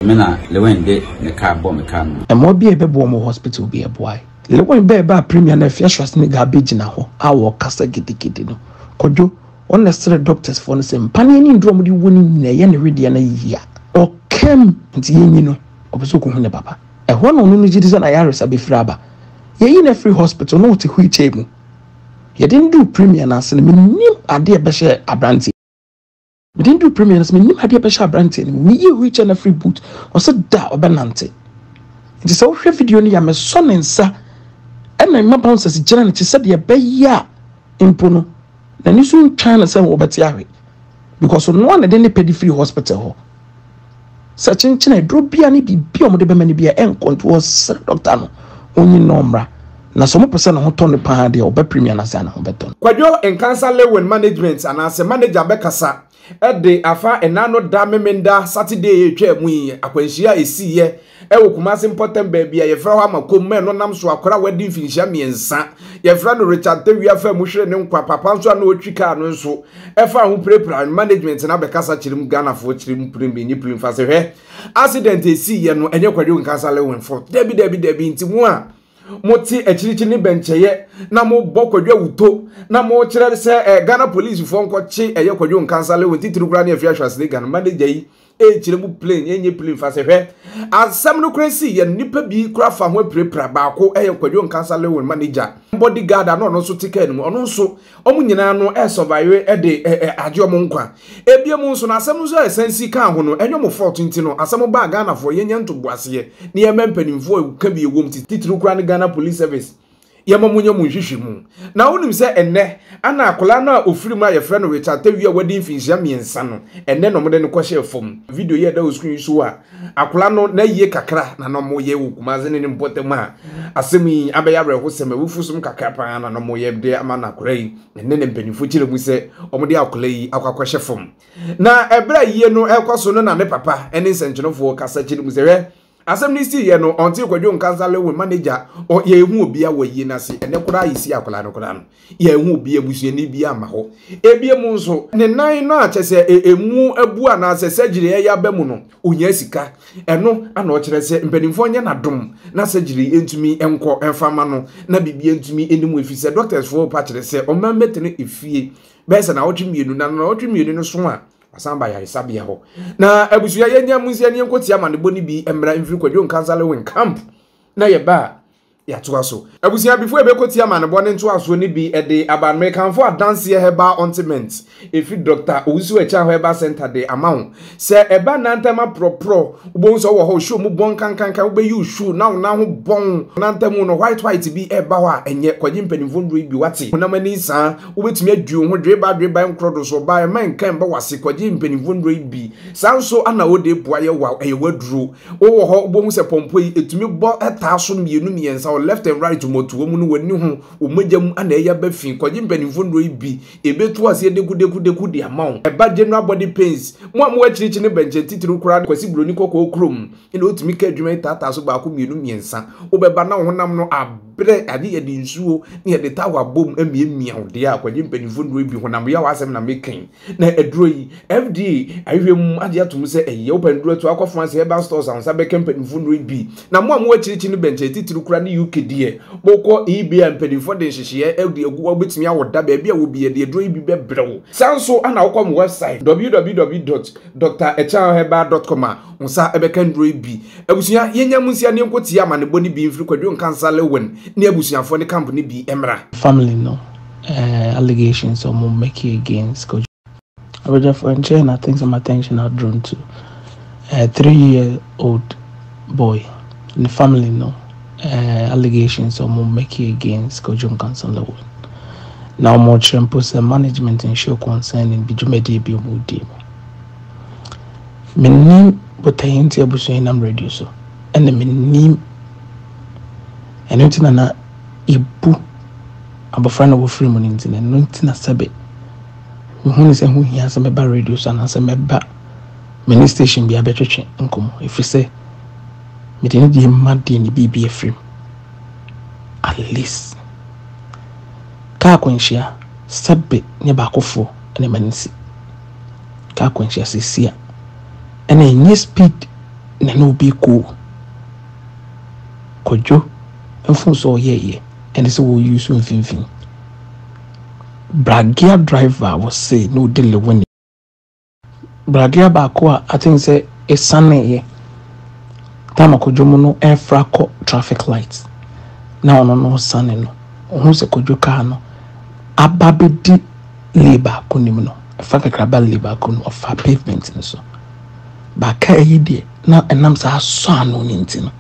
Mena Lewende the car bomb can. And more be a baby hospital be a boy. Lewen be ba premier na fia swasne garbage na ho. Awo kasa gidigidi no. Kojo unnecessary doctors for the same. Pani ni ndro mudi woni na ye ne redi na yia. O kem nti yenyi no. Obeso ko hune papa. E ho no no gidi na yaresa be fraba. Ye yi na free hospital no te hui chemu. Ye didn't do premier na se me nim ade be she abranti. We didn't do premier na se me nim ade be she abranti. Me ye hui na free boot. O se da obenante. Nti se wo hwe video ni ya me so ne nsa. E na ma bounce se gina ne te se de be ya impo no. Na ni so China say wo beti ahwe. Because no one dey pedi free hospital ho. Such in China dro bia ni bibia mo de be mani bia en control doctor no. Onyi nomra. Na some person ho ton pa de oba premier na say na ho beton. Kwadwo en cancer lewen management and as a manager bekasa e de afa enano da memenda Saturday etwa mu yi akwanhia esiye e wo Kumasi important baby ye fra ho amakom me no nam so akora wedding finhia miensa ye fra no Richard Tewia fa mu hwere ne nkwa papa nso na otwika no nso e fa ho prepare management na bekasa chirim Ghana fo chirim premier nyi prim fa se hwe accident esiye no enye Kwadwo en cancer lewen for debi nti mu a moti echirichi ni bencheye na mo bokwadwa wuto na mo kire se Ghana police fo nkoche eye Kwadwo nkansa le wonti tirukura na afia hwasle Ghana manager yi kire mu plane enye plane fa se hwe asam no crazy ye nipa bi kura fa ho prepare baako eye Kwadwo nkansa le won manager bodyguard na no so ticket mu ono so omu nyina no survive de age omu nkwa ebie mu nso na asam no so esensi ka ho no enyo mo 14 no asam ba Ghana fo ye nyanto boase ne ye mempanimfo ka bi ewom titirukura na Ghana Police Service yamamunye mu nhwehwe mu na wonim se enne ana akola na ofiri mu ayefre no Richard Tewia wedding finhia miensa no enne no mode ne kwhye fom video ye da o screen so a akola no na yie kakra na no mo ye wo Kumasi ne mpotem a asemi abeya reho se ma wufusum kakra pa na no mo ye de ama na akola yi enne ne mpanifo kire mu se omode akola yi akwakwhye fom na ebra yie no ekwaso no na ne papa ene senchonofo kasa kire mu se asem ni si ye no onti Kwadwo nkansa le manager o ye hu obi a wayi na se ene kura yisi akola no kura no ye hu obi abusue ni bi ama ho ebie mu nso ne nan no achese emu abu ana se surgery ya ba mu no onya sika eno ana o kire se mpanimfo nya na dom na surgery entumi enko enfama no na bibia entumi enimu efise doctors fo pa kire se o mammetene efie bese na otwemienu na otwemienu no so a asamba ya isabia ho na abusuya yenya munsia ne nkotia manebo ni bi emra mfiri Kwadwo nkansa le camp na ye ba ya toaso abusuya before ebekotia manebo ne ntoaso ni bi ede American for dance herbal ointment efi Dr. Owusu Echa Herbal Center de amount se eba nantama pro ubon so wo ho show mu bon kankan ube you show na ho bon nantamu no white bi eba wa enye Kwadwo mpanimfo ndro bi wate na mani sa ubetumi adu ho dreba nkrodo so ba man kan ba wase Kwadwo mpanimfo ndro bi sanso ana wo de boaye wa eye waduro wo ho ubon se pompo yi etumi bo eta so mienu miensa left and right motu wo mu no wani ho o magyam ana eya ba fin Kwadwo mpanimfo ndro bi ebetu ase deku de amount eba general body pains mo akirichi ne benche titiru kura kwasi broni kokko krom ina otumi ka adwuma tata so ba ko mienu miensa obeba na honam no abre ade ye de nsuo ne ye de tawa bom amiemia ode a Kwadwo mpanimfo ndro bi honam ya wasem na meken na eduro yi FDA ahwem ade atum se eye open ndro to akofo ase herbal stores an sabe mpanimfo ndro bi na mo akirichi ne benche titiru kura ne UK die boko EBA mpanimfo de hyehyeye ede egu obetumi awoda ba bia wo bi ye de eduro yi bi bebrewo sanso ana akwa mu website www.dreherbal.com unsa ebeka ndro bi abusuya yenya munsia ne nkotia manebo ni bi mfiri Kwadwo nkansa lewen ne abusuafo ne camp ne bi emra family no allegations or make against Kwadwo. I would have and I think some attention are drawn to a 3-year-old boy in the family no allegations or make against Kwadwo nkansa lewen. Now more champus management and show concerning bijumedi bi omudi. Menim botayinti abuso inam radio so. And menim enuntina na ibu abofra na wo free money ntina enuntina sabe. Mehuni se hu hia se meba radio so na se meba many station bi abetwetwe nkomo. If you say me dey need mad ni bibi free. At least ka kwenhia sabe ne bakofo ene manisi ka kwenhia sesia ene nye speed na no be cool kojo enfun so ye and so we use mfimfin Bragia driver was say no delay when Bragia ba ko I think say e sane time kojo mu no e fra ko traffic lights na ono no sane no ohun se kojo car no ababedi labor kunim no fa kakra labor kun of pavement no so ba ka yi de na enam sa so anu ni ntino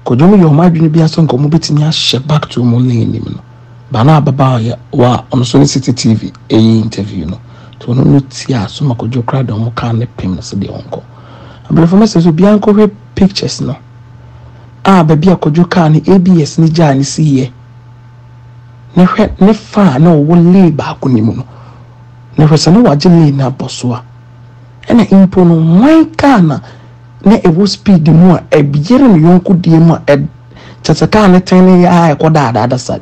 kojo mu yo madwene bia so nko mu betimi ahye back to mu na enim no ba na ababa ya wa on so city tv interview no to no tia so makojo kra do mu ka ne pem no so de onko abrefo message so bia nko pictures no ba bia kojo ka ni abs ni ja ni siye ne fa na wo labor kunim no ne hwesa no wagele na bosoa ena impo no wankana na ewo speed mu a ebiere no yonko die mu a chataka ne tene ya ekoda ada sa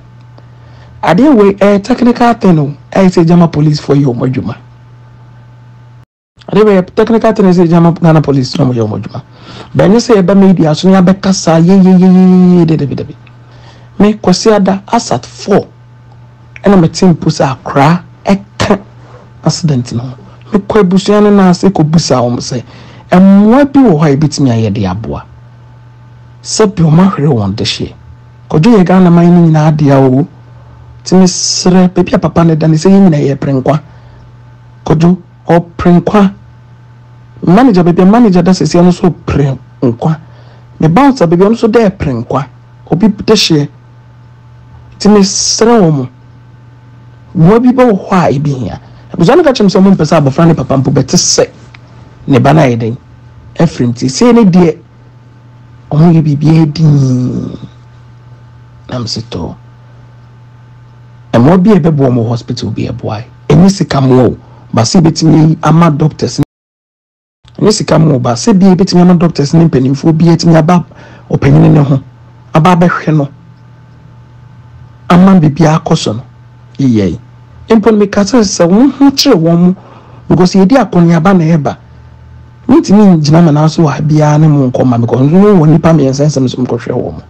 ade we technical thing say jama police for you modjuma ade we technical thing say jama Ghana police no yo modjuma ba ni say ba media so ya bekasa ye de me kwasi ada asat 4 ena metim pusa akra eka accident no me kwa busuan na ase ko busa o say emwa bi wo ha bitimi ayede aboa sabi o mahwere won de hye kojo ye Ghana man ni nyina ade awo timi sre pepi papa ne dane se nyina ye prenkwa kojo o prenkwa manager bebi manager da sese no so prenkwa me bouncer bebi no so de prenkwa obi de hye timi sre wo mo bi bo ho a ebi hia buzana ka chim so mo mpesa abofra ne papa mpo bete se ne bana yeden efrenti se ne de omo ye bibie din nam seto emo bi ebebo mo hospital bi eboy eni sika mo ba se betimi ama doctors eni sika mo ba se bi betimi ama doctors ne penimfo bi etimi aba opanyin ne ho aba behwe no ama bibia akoso no yeye impon me kasa se won ho kire won because ye di akoni aba na eba ntimi njina ma na so wa bia ne mo nkoma because no woni pa me ensensem so mkohwe won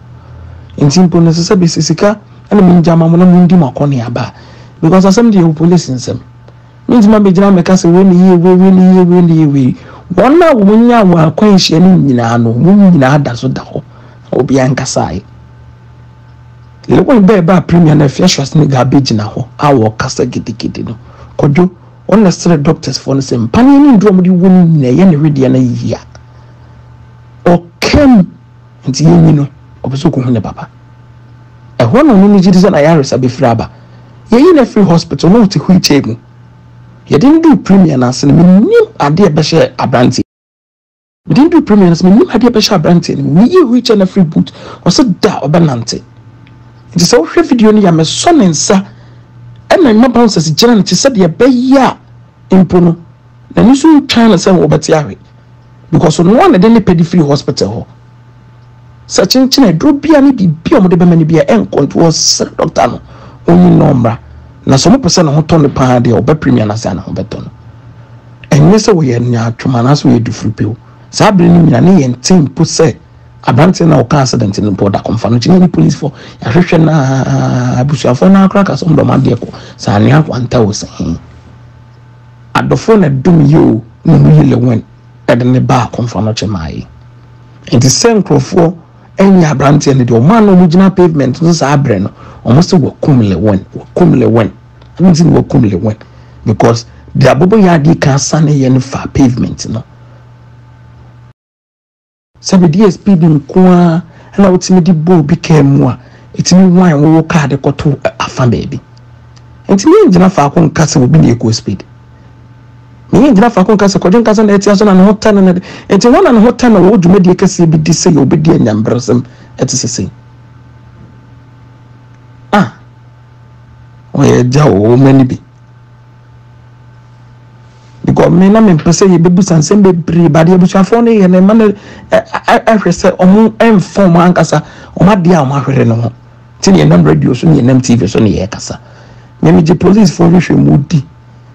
ntimpo ne se be sisika ana me njama mo na mo ndi makoni aba because asem de police nsem ntima be jina me kasa we ni ye wona wo nya wa akwan hye ni nyina no mo nyina ada so da ho obi ankasai lekon be ba premier na fiashwas ni garbage na ho awo kasa gidigidi no kojo on the street doctors for the same pani ni ndrom di woni na ye ne rede na yia o kem nti yin no obeso ko hu ne papa e ho no ni jidi na yaresa be fraba ye yin na free hospital no ti hu ichegu ye didn't do premier na se me nim ade e be she abranti we didn't do premier na se me nim ade e be she abranti ni ye hu iche na free boot o se da obenante nti se wo hwe video ni ya me so ne nsa ena ma bouncers gina ne se de be ya impono na ni so trying to say wo beti ahwe because no one dey pay free hospital ho such in do bia ni bibia o mo de be mani bia en control doctor no onyi nombra na so mo pese na ho ton pa de o be premier na say na ho beto no enye se wo ye nya atwoma na so ye du free pay sa bre ni nyina ne ye ntim po se abante na o ka accident ni po da konfa no ni police for ya hwehwe na abusuafo na akra ka so ndo ma de ko sa ne akwanta wo se adofo na dum yo no yele wen ede ne ba konfa no chemai enti senkrofo enya abante ne de o man no mugina pavement no sa abre no almost wo kumle wen anti wo kumle wen because the abobo ya di ka sane ye ne fa pavement no sabe DSP nkoa na wotimi di bo bi kemu a etimi wan wo card koto afa baby enti ni ngina fa ko nkase obi na eco speed ni ngina fa ko nkase ko jon nkase na etia so na no hotan na enti wona no hotan na wo dwumadi kase bi di se obi di anyambrasem etesese oye jawo mani bi because me na me pese ye bebu sansen be bri ba de abusuafo ne ye ne ma ne ahwese omo enfom ankasa oma de a oma hwere no ho ti ne nam radio so ne nam TV so ne ye kasa me je police for hwe mudi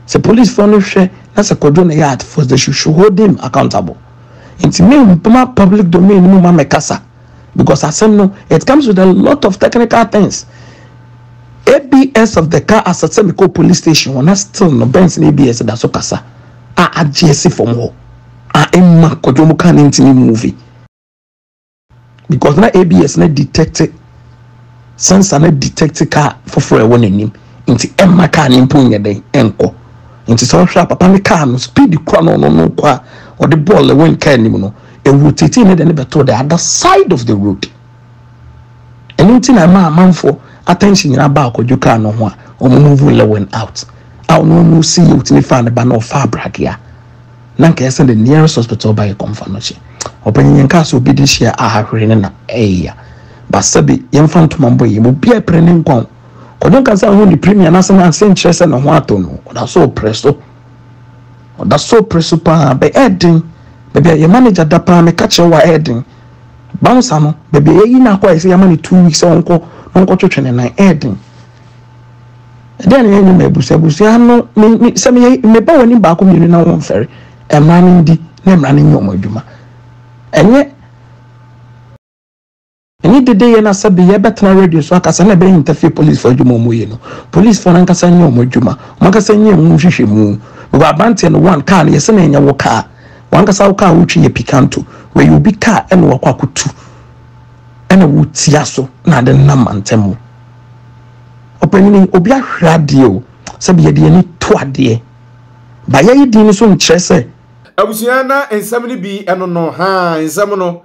se police for no hwe na se kodo na ya at force they should hold him accountable Nti me public domain mu ma mekasa because asem no it comes with a lot of technical things. ABS of the car as a semico police station when still no Benz ABS da so kasa a GSC from ho a emma kojomo kan intini movie because na ABS na detect sensor na detect car for a one nim nti emma car ni mpunye den enko nti so hwa papa me car no speed kwa no kwa or the ball when car nim no e rotate na den beto the other side of the road anything na man for attention in about kojo car no ho a o move lewen out no see you tini fan ba no fabric ya na nka send the nearest hospital by comfort no che opanyin nka so bi di share ahwere na eya basabi yemfa ntomambo yi mo bia prene nkon kojo nka sa ho ni premier na san ansen chese no ho ato no da so presso pa be edin be your manager da pa me catch wa edin bounce no be yi na kwa ise yamani 2 weeks onko twetwene na edin then you may busabusi no me say me ba wani ba ko mi na won fere emran ndi na emran nyom adwuma enye dede ye na sabi ye betna radio so akasa na be interfere police for adwuma mo ye no police for na kasa nyom adwuma mo kasa nyem mu hwehwe mu ba bante no one car ye se na nya wo car wan kasa wo car wo twi ye picanto where you be car e no wakwa kutu ena wo tia so na de na mantemu openini obi ahwade o sabi ye de ni to ade ba ye yi din so nkyere se abusua na ensam ni bi eno no ha ensam no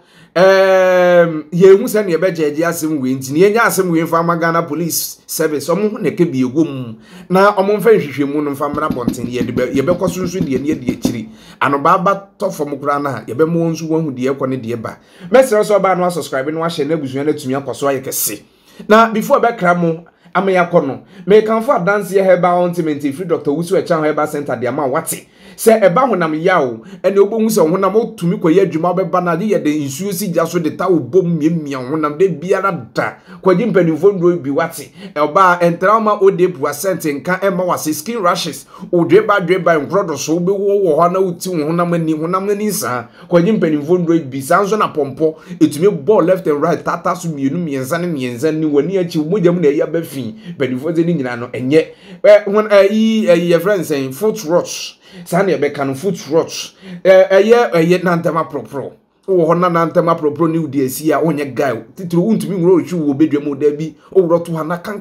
ye hu se ne be jeje asem we ntini ye nya asem we fa Ghana police service omo ne ke bi egom na omo mfa hwehwemu no mfa mra bonten ye be kosunsu de ne de akiri ano baba tofom kura na ye be mo nsu wahu de ekɔ ne de ba mesere so ba no subscribe no ahye na abusua na tumi akoso aye kese na before be kra mo amaya kono me kan for dance ye herbal ointment free Dr. Wusu Echan Herbal Center de ama wate se eba honam yawo ene obohu se honam otumi koye adwuma beba na ye de nsuo si gya so de ta obom miemia honam de biara da kwaji mpanimfo ndro bi wate eba entrauma odepu asente nka ema wase skin rashes odreba nkrodo so obe wo ho na uti honam ani sa kwaji mpanimfo ndro bi sanso na pompo etumi ball left and right tata so mienza ni wani achi mojam na ya ba fi mpanimfo de ni nyina no enye ye friends saying foot rush sane be kan foot rot nantama propro wo na nantama propro ni udi asi a onye guy titiro untumi nworo otwu wo bedwam oda bi owro to ha na kan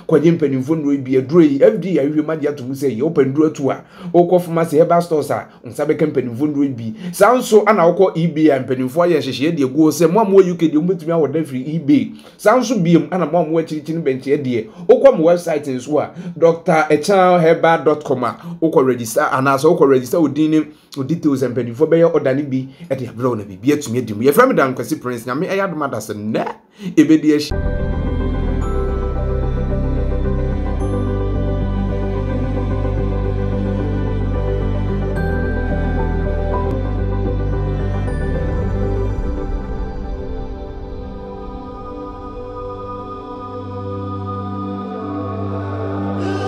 kwaje mpanimfo no bi aduroi fd ahwe made ato say ye open duro to a okọ pharmacy herbal stores a unsabe kan mpanimfo no bi sanso ana okọ eBay mpanimfo ya hyehyɛ de go say mo UK de umetumi awoda free eBay sanso biem ana mo akirichiri benche de okọ mo website nso a drechanherbal.com a okọ register ana so okọ register odin details mpanimfo be ya order ni bi e de abro na bi atumi adim ye frame dan kwasi prince nyame ayadoma da se na ebedi